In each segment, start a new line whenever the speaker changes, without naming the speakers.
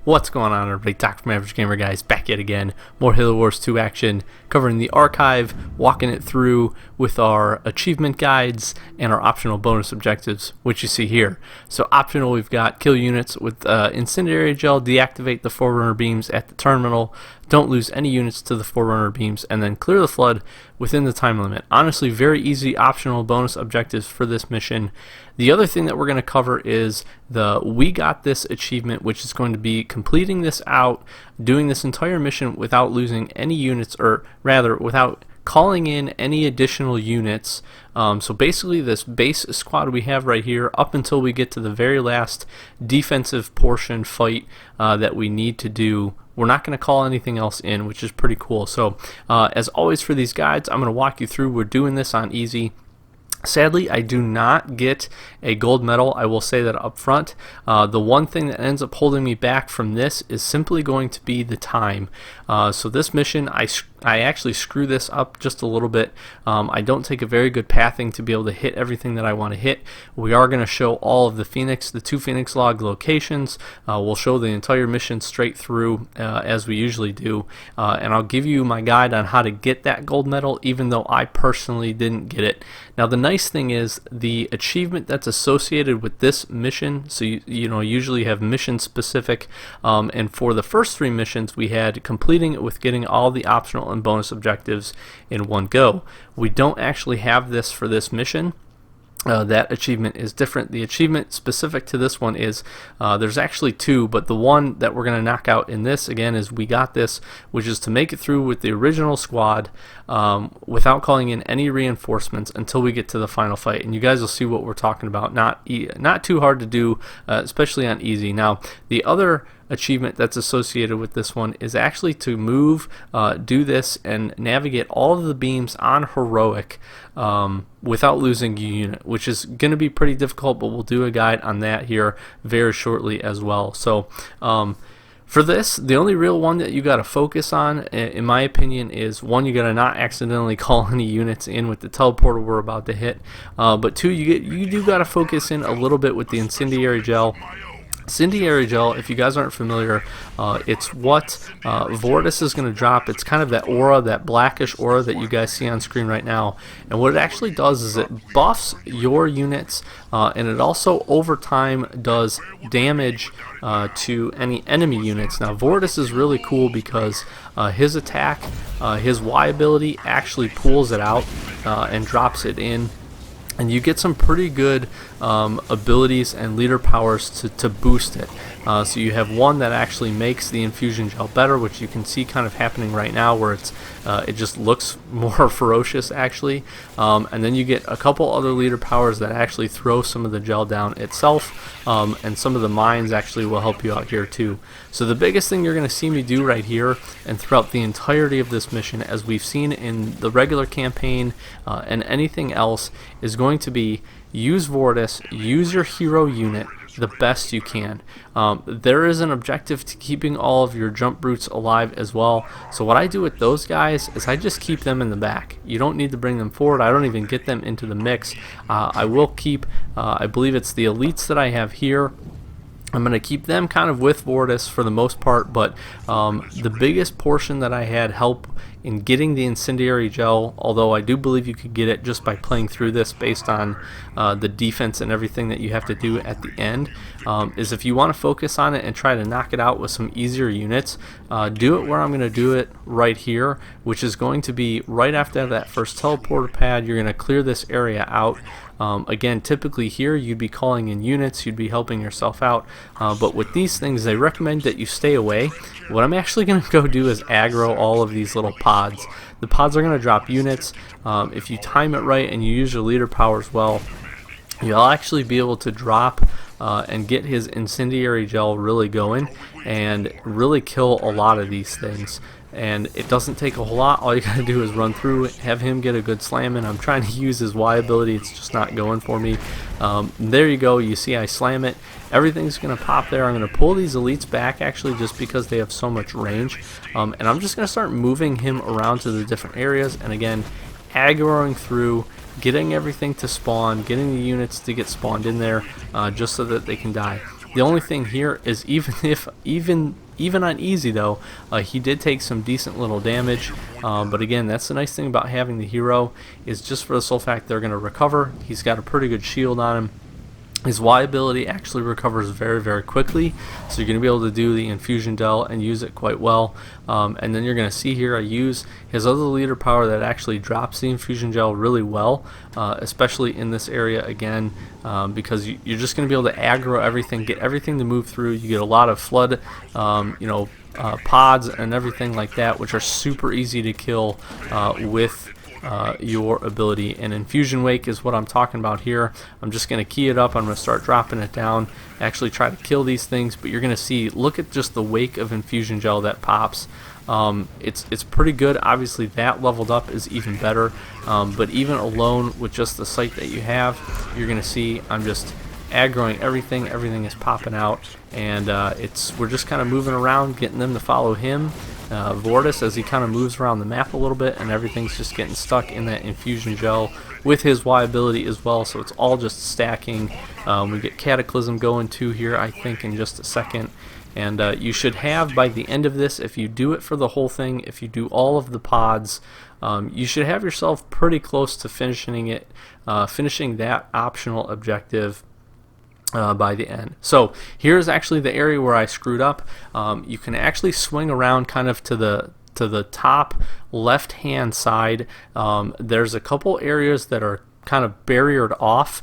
What's going on, everybody? Doc from Average Gamer Guys back yet again. More Halo Wars 2 action, covering the archive, walking it through with our achievement guides and our optional bonus objectives, which you see here. So optional, we've got kill units with incendiary gel, deactivate the Forerunner beams at the terminal, don't lose any units to the Forerunner beams, and then clear the flood within the time limit. Honestly, very easy optional bonus objectives for this mission. The other thing that we're going to cover is the We Got This achievement, which is going to be completing this out, doing this entire mission without losing any units, or rather without calling in any additional units. So basically this base squad we have right here up until we get to the very last defensive portion fight that we need to do. We're not going to call anything else in, which is pretty cool. So as always for these guides, I'm going to walk you through. We're doing this on easy. Sadly, I do not get a gold medal. I will say that up front. The one thing that ends up holding me back from this is simply going to be the time. So this mission, I actually screw this up just a little bit. I don't take a very good pathing to be able to hit everything that I want to hit. We are going to show all of the two Phoenix log locations. We'll show the entire mission straight through as we usually do. And I'll give you my guide on how to get that gold medal, even though I personally didn't get it. Now the nice thing is the achievement that's associated with this mission, so you know, usually have mission specific, and for the first 3 missions we had completing it with getting all the optional and bonus objectives in one go. We don't actually have this for this mission. That achievement is different. The achievement specific to this one is there's actually 2, but the one that we're going to knock out in this again is We Got This, which is to make it through with the original squad without calling in any reinforcements until we get to the final fight. And you guys will see what we're talking about. Not too hard to do, especially on easy. Now the other achievement that's associated with this one is actually to move, do this, and navigate all of the beams on heroic without losing a unit, which is going to be pretty difficult, but we'll do a guide on that here very shortly as well. So for this, the only real one that you got to focus on, in my opinion, is 1, you got to not accidentally call any units in with the teleporter we're about to hit, but 2, you do got to focus in a little bit with the incendiary gel. Incendiary gel, if you guys aren't familiar, it's what Vortis is going to drop. It's kind of that aura, that blackish aura that you guys see on screen right now. And what it actually does is it buffs your units, and it also over time does damage to any enemy units. Now Vortis is really cool because his attack, his Y ability actually pulls it out and drops it in. And you get some pretty good abilities and leader powers to boost it. So you have one that actually makes the infusion gel better, which you can see kind of happening right now, where it just looks more ferocious actually. And then you get a couple other leader powers that actually throw some of the gel down itself, and some of the mines actually will help you out here too. So the biggest thing you're going to see me do right here and throughout the entirety of this mission, as we've seen in the regular campaign and anything else, is going to be use Vortis, use your hero unit the best you can. There is an objective to keeping all of your jump brutes alive as well. So what I do with those guys is I just keep them in the back. You don't need to bring them forward. I don't even get them into the mix. I will keep, I believe it's the elites that I have here. I'm going to keep them kind of with Vortis for the most part, but the biggest portion that I had help in getting the incendiary gel, although I do believe you could get it just by playing through this based on the defense and everything that you have to do at the end, is if you want to focus on it and try to knock it out with some easier units, do it where I'm going to do it right here, which is going to be right after that first teleporter pad. You're going to clear this area out. Again, typically here you'd be calling in units, you'd be helping yourself out, but with these things they recommend that you stay away. What I'm actually going to go do is aggro all of these little pods. The pods are going to drop units. If you time it right and you use your leader powers well, you'll actually be able to drop and get his incendiary gel really going and really kill a lot of these things. And it doesn't take a whole lot. All you gotta do is run through, have him get a good slam in. I'm trying to use his Y ability, it's just not going for me. There you go, you see I slam it, everything's gonna pop there. I'm gonna pull these elites back actually just because they have so much range, and I'm just gonna start moving him around to the different areas, and again aggroing through, getting everything to spawn, getting the units to get spawned in there just so that they can die. The only thing here is even on easy though, he did take some decent little damage, but again, that's the nice thing about having the hero, is just for the sole fact they're going to recover. He's got a pretty good shield on him. His Y ability actually recovers very, very quickly, so you're going to be able to do the infusion gel and use it quite well. And then you're going to see here I use his other leader power that actually drops the infusion gel really well, especially in this area again, because you're just going to be able to aggro everything, get everything to move through. You get a lot of flood, pods and everything like that, which are super easy to kill with your ability. And infusion wake is what I'm talking about here. I'm just going to key it up. I'm going to start dropping it down, actually try to kill these things, but you're going to see, look at just the wake of infusion gel that pops. It's pretty good. Obviously that leveled up is even better, but even alone with just the sight that you have, you're going to see I'm just aggroing everything. Everything is popping out, and we're just kind of moving around, getting them to follow him, Vortis, as he kind of moves around the map a little bit, and everything's just getting stuck in that infusion gel with his Y ability as well, so it's all just stacking. We get Cataclysm going too here, I think, in just a second. And you should have, by the end of this, if you do it for the whole thing, if you do all of the pods, you should have yourself pretty close to finishing that optional objective by the end. So here's actually the area where I screwed up. You can actually swing around kind of to the top left hand side. There's a couple areas that are kind of barriered off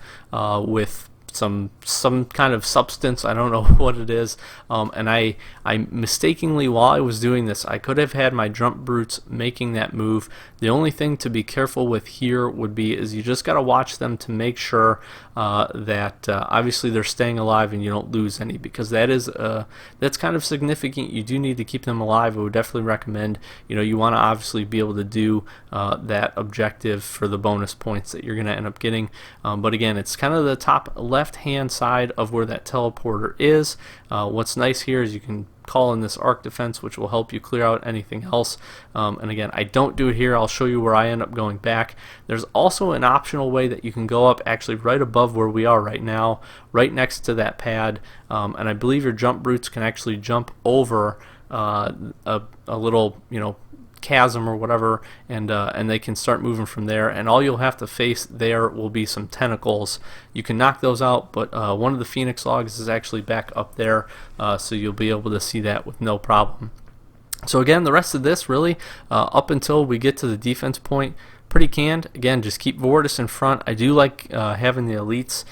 with some kind of substance. I don't know what it is, and I mistakenly, while I was doing this, I could have had my jump brutes making that move. The only thing to be careful with here would be is you just got to watch them to make sure that obviously they're staying alive and you don't lose any, because that's kind of significant. You do need to keep them alive. I would definitely recommend, you want to obviously be able to do that objective for the bonus points that you're going to end up getting, but again, it's kind of the top left hand side of where that teleporter is. What's nice here is you can call in this arc defense, which will help you clear out anything else, and again, I don't do it here. I'll show you where I end up going back. There's also an optional way that you can go up actually right above where we are right now, right next to that pad, and I believe your jump brutes can actually jump over a little chasm or whatever, and they can start moving from there, and all you'll have to face there will be some tentacles. You can knock those out, but one of the Phoenix logs is actually back up there, so you'll be able to see that with no problem. So again, the rest of this really up until we get to the defense point, pretty canned. Again, just keep Vortis in front. I do like having the elites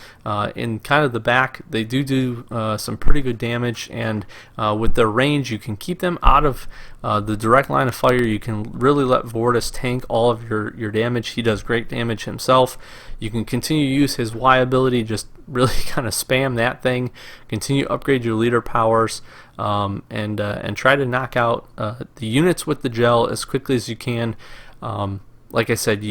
in kind of the back. They do some pretty good damage, and with their range, you can keep them out of the direct line of fire. You can really let Vortis tank all of your damage. He does great damage himself. You can continue to use his Y ability, just really kind of spam that thing. Continue to upgrade your leader powers, and try to knock out the units with the gel as quickly as you can. Like I said,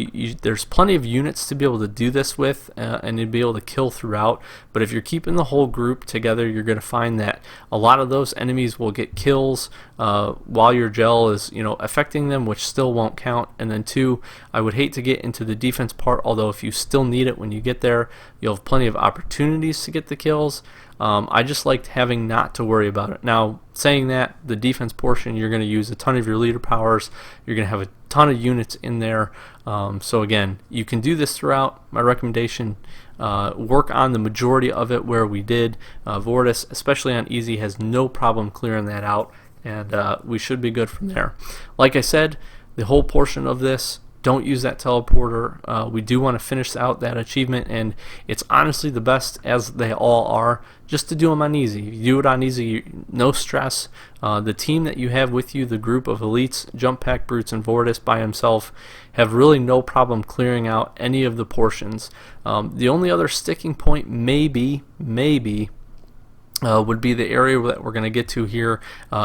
there's plenty of units to be able to do this with, and you'd be able to kill throughout. But if you're keeping the whole group together, you're going to find that a lot of those enemies will get kills while your gel is, affecting them, which still won't count. And then two, I would hate to get into the defense part, although if you still need it when you get there, you'll have plenty of opportunities to get the kills. I just liked having not to worry about it. Now, saying that, the defense portion, you're going to use a ton of your leader powers. You're going to have a ton of units in there. So again, you can do this throughout. My recommendation, work on the majority of it where we did. Vortis, especially on easy, has no problem clearing that out, and we should be good from there. Like I said, the whole portion of this, don't use that teleporter. We do want to finish out that achievement, and it's honestly the best, as they all are, just to do them on easy. If you do it on easy, no stress. The team that you have with you, the group of elites, Jump Pack Brutes, and Vortis by himself, have really no problem clearing out any of the portions. The only other sticking point maybe would be the area that we're going to get to here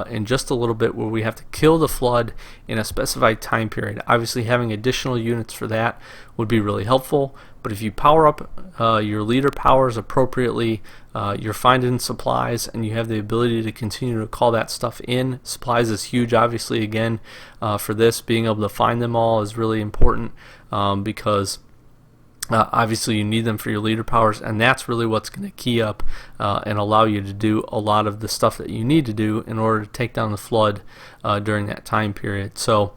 in just a little bit, where we have to kill the flood in a specified time period. Obviously, having additional units for that would be really helpful, but if you power up your leader powers appropriately, you're finding supplies, and you have the ability to continue to call that stuff in. Supplies is huge, obviously. Again, for this, being able to find them all is really important, because Obviously, you need them for your leader powers, and that's really what's going to key up and allow you to do a lot of the stuff that you need to do in order to take down the Flood during that time period. So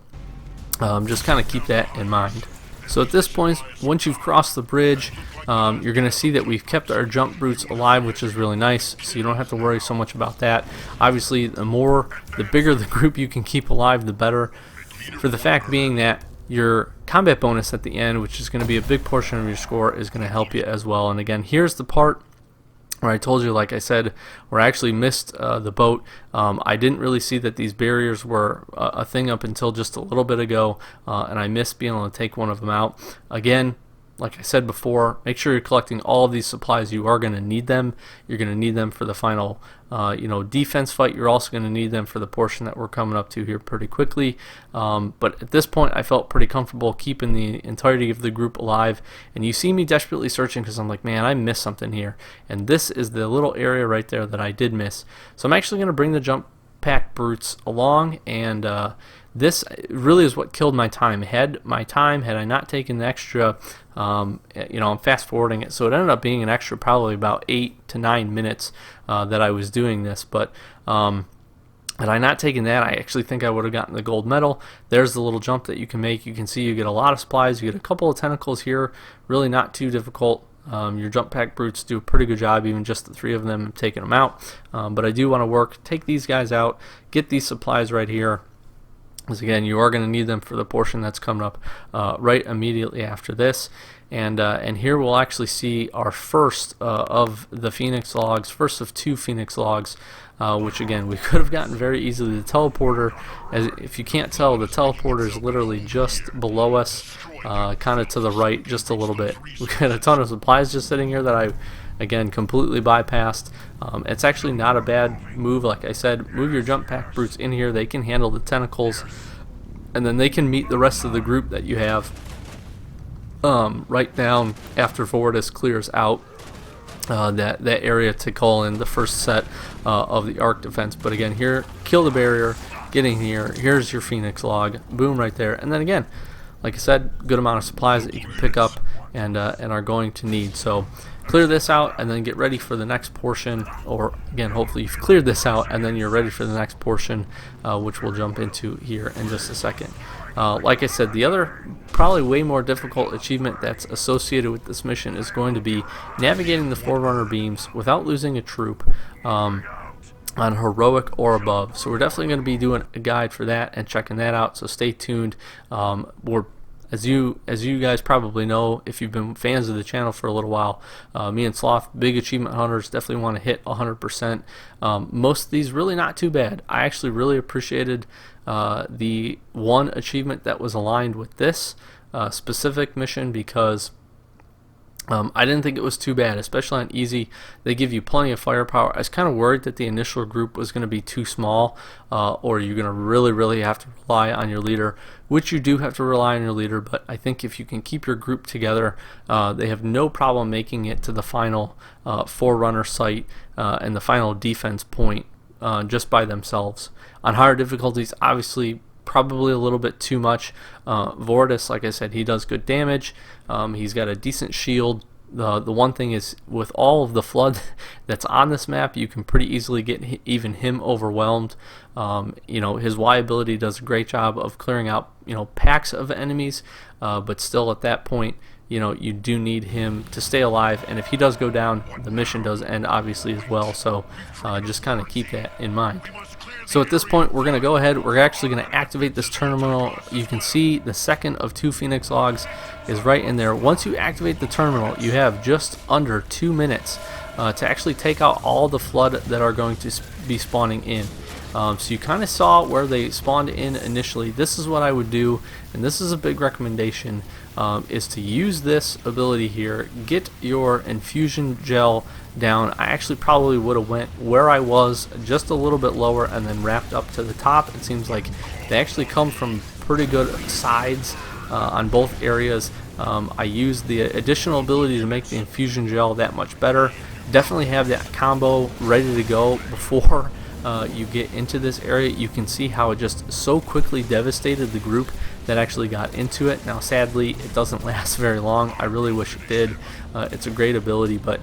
just kind of keep that in mind. So at this point, once you've crossed the bridge, you're going to see that we've kept our jump brutes alive, which is really nice, so you don't have to worry so much about that. Obviously, the bigger the group you can keep alive, the better, for the fact being that your combat bonus at the end, which is going to be a big portion of your score, is going to help you as well. And again, here's the part where I told you, like I said, where I actually missed the boat. I didn't really see that these barriers were a thing up until just a little bit ago, and I missed being able to take one of them out. Again, like I said before, make sure you're collecting all of these supplies. You are going to need them. You're going to need them for the final defense fight. You're also going to need them for the portion that we're coming up to here pretty quickly. But at this point, I felt pretty comfortable keeping the entirety of the group alive. And you see me desperately searching because I'm like, man, I missed something here. And this is the little area right there that I did miss. So I'm actually going to bring the jump pack brutes along, and this really is what killed my time. Had I not taken the extra, I'm fast forwarding it, so it ended up being an extra probably about 8 to 9 minutes that I was doing this. But had I not taken that, I actually think I would have gotten the gold medal. There's the little jump that you can make. You can see you get a lot of supplies. You get a couple of tentacles here, really not too difficult. Your jump pack brutes do a pretty good job, even just the 3 of them, taking them out. But I do want to take these guys out, get these supplies right here, because again, you are going to need them for the portion that's coming up right immediately after this. And here we'll actually see our first of the Phoenix logs, first of 2 Phoenix logs, which again, we could have gotten very easily. The teleporter, as if you can't tell, the teleporter is literally just below us, kind of to the right just a little bit. We got a ton of supplies just sitting here that I, again, completely bypassed. It's actually not a bad move. Like I said, move your jump pack brutes in here. They can handle the tentacles, and then they can meet the rest of the group that you have right down after Vortis clears out that area to call in the first set of the arc defense. But again, here, kill the barrier, get in here. Here's your Phoenix log, boom, right there. And then again, like I said, good amount of supplies that you can pick up and are going to need. So clear this out and then get ready for the next portion, or again, hopefully you've cleared this out and then you're ready for the next portion, which we'll jump into here in just a second. Like I said, the other probably way more difficult achievement that's associated with this mission is going to be navigating the Forerunner beams without losing a troop on heroic or above. So we're definitely going to be doing a guide for that and checking that out, so stay tuned. As you guys probably know, if you've been fans of the channel for a little while, me and Sloth, big achievement hunters, definitely want to hit 100%. Most of these really not too bad. I actually really appreciated the one achievement that was aligned with this specific mission, because I didn't think it was too bad, especially on easy. They give you plenty of firepower. I was kind of worried that the initial group was going to be too small, or you're going to really have to rely on your leader, which you do have to rely on your leader. But I think if you can keep your group together, they have no problem making it to the final Forerunner site and the final defense point just by themselves. On higher difficulties, obviously, probably a little bit too much. Vortis, like I said, he does good damage. He's got a decent shield. The one thing is, with all of the flood that's on this map, you can pretty easily get even him overwhelmed. His Y ability does a great job of clearing out packs of enemies, but still at that point, you do need him to stay alive, and if he does go down, the mission does end obviously as well. So just kind of keep that in mind. So at this point, we're going to go ahead. We're actually going to activate this terminal. You can see the second of 2 Phoenix logs is right in there. Once you activate the terminal, you have just under 2 minutes to actually take out all the flood that are going to be spawning in. So you kind of saw where they spawned in initially. This is what I would do, and this is a big recommendation, is to use this ability here. Get your infusion gel down. I actually probably would have went where I was, just a little bit lower, and then wrapped up to the top. It seems like they actually come from pretty good sides on both areas. I used the additional ability to make the infusion gel that much better. Definitely have that combo ready to go before you get into this area, you can see how it just so quickly devastated the group that actually got into it. Now sadly it doesn't last very long. I really wish it did. It's a great ability, but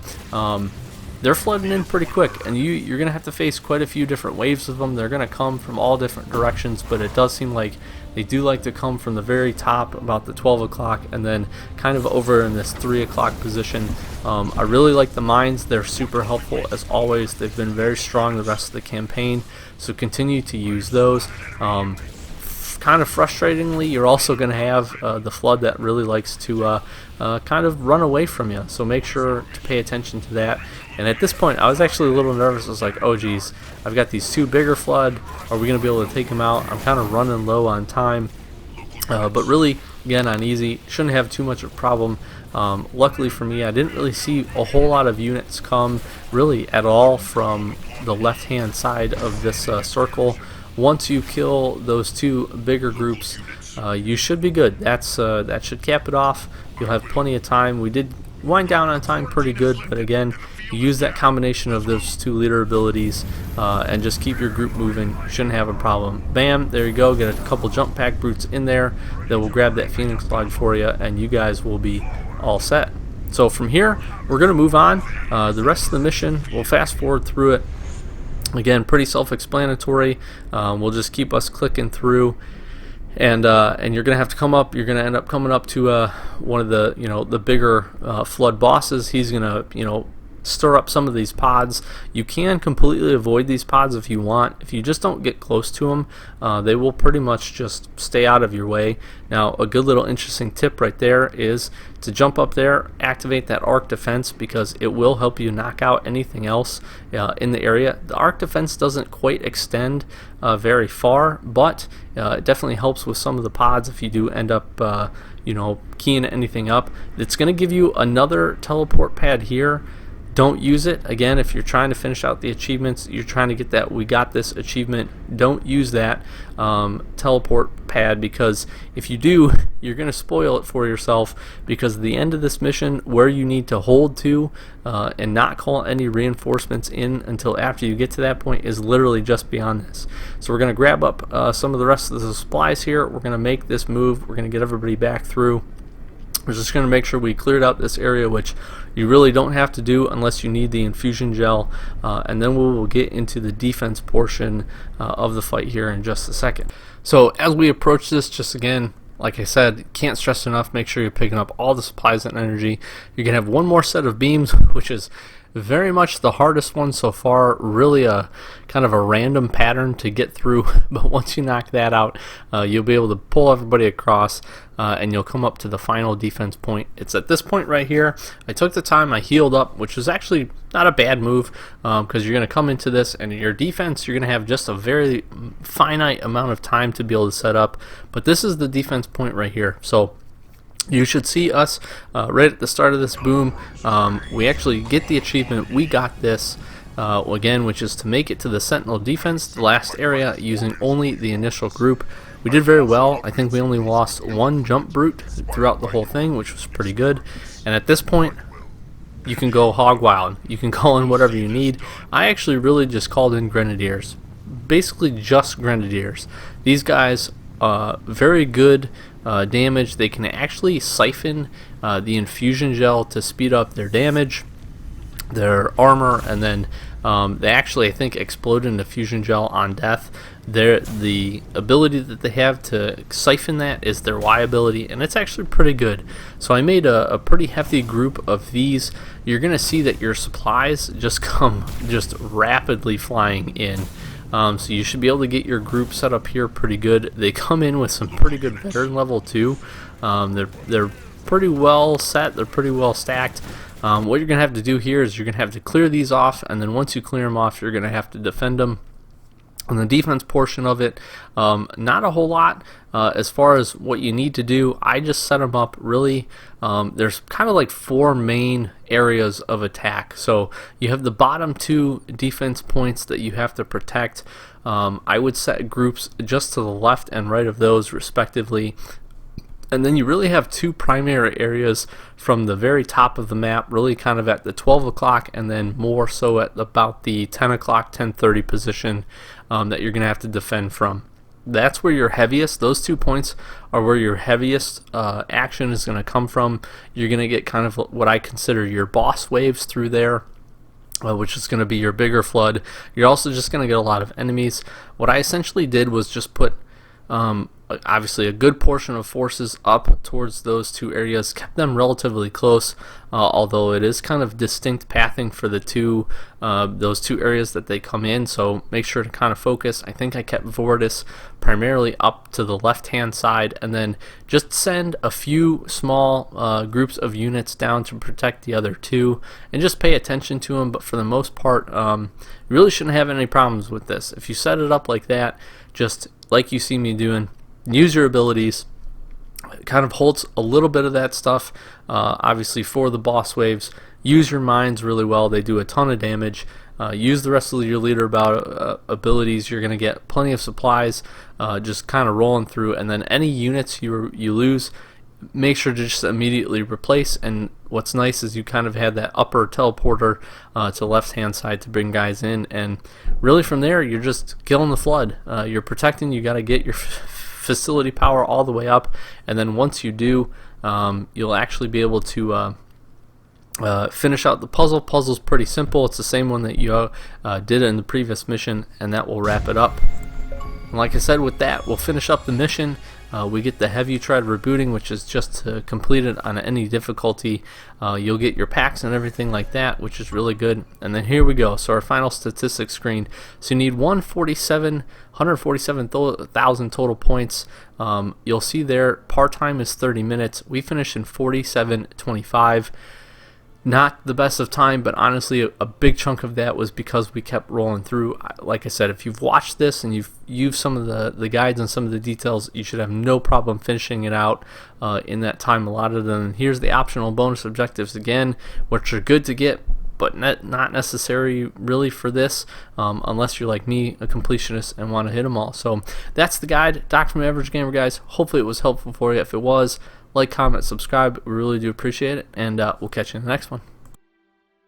they're flooding in pretty quick, and you're going to have to face quite a few different waves of them. They're going to come from all different directions, but it does seem like they do like to come from the very top about the 12 o'clock and then kind of over in this 3 o'clock position. I really like the mines. They're super helpful as always. They've been very strong the rest of the campaign, so continue to use those. Kind of frustratingly, you're also going to have the flood that really likes to kind of run away from you, so make sure to pay attention to that. And at this point I was actually a little nervous. I was like, oh geez, I've got these two bigger flood, are we going to be able to take them out? I'm kind of running low on time, but really again on easy shouldn't have too much of a problem. Luckily for me, I didn't really see a whole lot of units come really at all from the left hand side of this circle. Once you kill those two bigger groups, you should be good. That should cap it off. You'll have plenty of time. We did wind down on time pretty good, but again, you use that combination of those two leader abilities and just keep your group moving. You shouldn't have a problem. Bam, there you go. Get a couple jump pack brutes in there that will grab that Phoenix log for you, and you guys will be all set. So from here, we're going to move on. The rest of the mission, we'll fast forward through it. Again, pretty self-explanatory. We'll just keep us clicking through, and you're gonna have to come up. You're gonna end up coming up to one of the the bigger flood bosses. He's gonna stir up some of these pods. You can completely avoid these pods if you want. If you just don't get close to them, they will pretty much just stay out of your way. Now, a good little interesting tip right there is to jump up there, activate that arc defense, because it will help you knock out anything else in the area. The arc defense doesn't quite extend very far, but it definitely helps with some of the pods if you do end up keying anything up. It's going to give you another teleport pad here. Don't use it. Again, if you're trying to finish out the achievements, you're trying to get that "we got this" achievement, don't use that teleport pad, because if you do, you're going to spoil it for yourself, because at the end of this mission, where you need to hold to and not call any reinforcements in until after you get to that point is literally just beyond this. So we're going to grab up some of the rest of the supplies here. We're going to make this move. We're going to get everybody back through. We're just going to make sure we cleared out this area, which you really don't have to do unless you need the infusion gel, and then we will get into the defense portion of the fight here in just a second. So as we approach this, just again, like I said, can't stress enough, make sure you're picking up all the supplies and energy. You're going to have one more set of beams, which is very much the hardest one so far. Really a kind of a random pattern to get through, but once you knock that out, you'll be able to pull everybody across, and you'll come up to the final defense point. It's at this point right here. I took the time, I healed up, which was actually not a bad move, because you're going to come into this and your defense, you're going to have just a very finite amount of time to be able to set up, but this is the defense point right here. So you should see us right at the start of this boom. We actually get the achievement "we got this" again, which is to make it to the Sentinel defense, the last area, using only the initial group. We did very well. I think we only lost one jump brute throughout the whole thing, which was pretty good. And at this point, you can go hog wild. You can call in whatever you need. I actually really just called in grenadiers, basically just grenadiers. These guys, very good damage. They can actually siphon the infusion gel to speed up their damage, their armor, and then they actually, I think, explode into fusion gel on death. The ability that they have to siphon that is their Y ability, and it's actually pretty good. So I made a pretty hefty group of these. You're going to see that your supplies just come just rapidly flying in. So you should be able to get your group set up here pretty good. They come in with some pretty good veteran level too. They're pretty well set. They're pretty well stacked. What you're going to have to do here is you're going to have to clear these off, and then once you clear them off, you're going to have to defend them. On the defense portion of it, not a whole lot as far as what you need to do. I just set them up really. There's kind of like four main areas of attack. So you have the bottom two defense points that you have to protect. I would set groups just to the left and right of those respectively. And then you really have two primary areas from the very top of the map, really kind of at the 12 o'clock, and then more so at about the 10 o'clock, 10:30 position that you're going to have to defend from. That's where your heaviest, those 2 points are where your heaviest action is going to come from. You're going to get kind of what I consider your boss waves through there, which is going to be your bigger flood. You're also just going to get a lot of enemies. What I essentially did was just put obviously a good portion of forces up towards those two areas, kept them relatively close, although it is kind of distinct pathing for the those two areas that they come in, so make sure to kind of focus. I think I kept Vortis primarily up to the left hand side, and then just send a few small groups of units down to protect the other two, and just pay attention to them. But for the most part, you really shouldn't have any problems with this. If you set it up like that, just like you see me doing, use your abilities. It kind of holds a little bit of that stuff, obviously, for the boss waves. Use your mines really well. They do a ton of damage. Use the rest of your leader abilities. You're going to get plenty of supplies, just kind of rolling through. And then any units you lose, make sure to just immediately replace. And what's nice is you kind of had that upper teleporter to the left hand side to bring guys in, and really from there you're just killing the flood. You're protecting. You got to get your facility power all the way up, and then once you do, you'll actually be able to finish out the puzzle. Puzzle's pretty simple. It's the same one that you did in the previous mission, and that will wrap it up. And like I said, with that, we'll finish up the mission. We get the Have You Tried Rebooting, which is just to complete it on any difficulty. You'll get your packs and everything like that, which is really good. And then here we go. So our final statistics screen. So you need 147,000 total points. You'll see there part-time is 30 minutes. We finished in 47:25. Not the best of time, but honestly a big chunk of that was because we kept rolling through. Like I said, if you've watched this and you've used some of the guides and some of the details, you should have no problem finishing it out in that time allotted. And here's the optional bonus objectives again, which are good to get, but not necessary really for this, unless you're like me, a completionist, and want to hit them all. So that's the guide. Doc from Average Gamer, guys. Hopefully it was helpful for you. If it was, like, comment, subscribe. We really do appreciate it, and we'll catch you in the next one.